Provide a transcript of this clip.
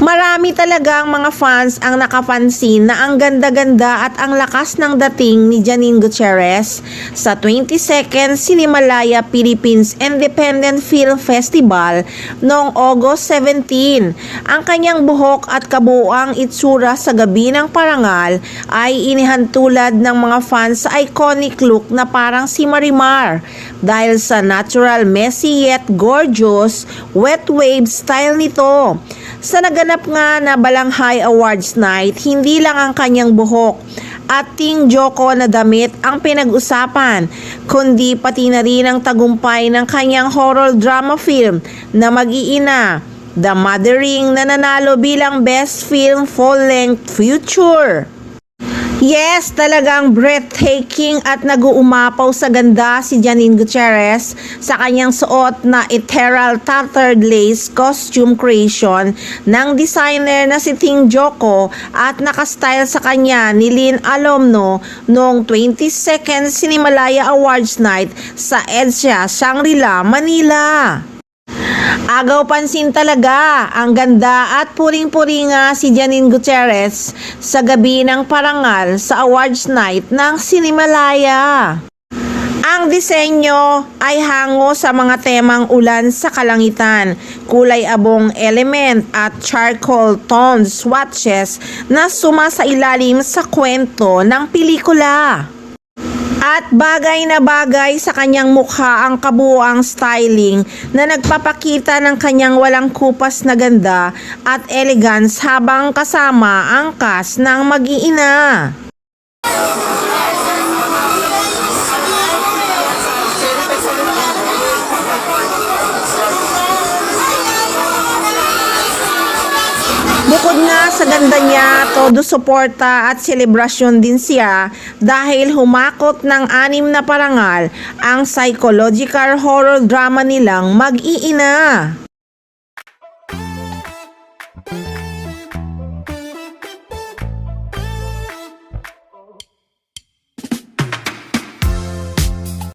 Marami talagang mga fans ang nakapansin na ang ganda-ganda at ang lakas ng dating ni Janine Gutierrez sa 22nd Cinemalaya Philippines Independent Film Festival noong August 17. Ang kanyang buhok at kabuuang itsura sa gabi ng parangal ay inihantulad ng mga fans sa iconic look na parang si Marimar dahil sa natural, messy yet gorgeous wet wave style nito. Sa naganap nga na Balanghay Awards Night, hindi lang ang kanyang buhok at Ting Joko na damit ang pinag-usapan, kundi pati na rin ang tagumpay ng kanyang horror drama film na Mag-iina, The Mothering, na nanalo bilang Best Film Full-Length Feature. Yes, talagang breathtaking at nag-uumapaw sa ganda si Janine Gutierrez sa kanyang suot na ethereal tattered lace costume creation ng designer na si Ting Joko at nakastyle sa kanya ni Lynn Alomno noong 22nd Cinemalaya Awards Night sa EDSA, Shangri-La, Manila. Agaw pansin talaga, ang ganda at puring-puri nga si Janine Gutierrez sa gabi ng parangal sa awards night ng Cinemalaya. Ang disenyo ay hango sa mga temang ulan sa kalangitan, kulay abong element at charcoal toned swatches na sumasailalim sa kwento ng pelikula. At bagay na bagay sa kanyang mukha ang kabuuang styling na nagpapakita ng kanyang walang kupas na ganda at elegance habang kasama ang cast ng Mag-iina. Bukod nga sa ganda niya, todo suporta at selebrasyon din siya dahil humakot ng 6 na parangal ang psychological horror drama nilang Mag-iina.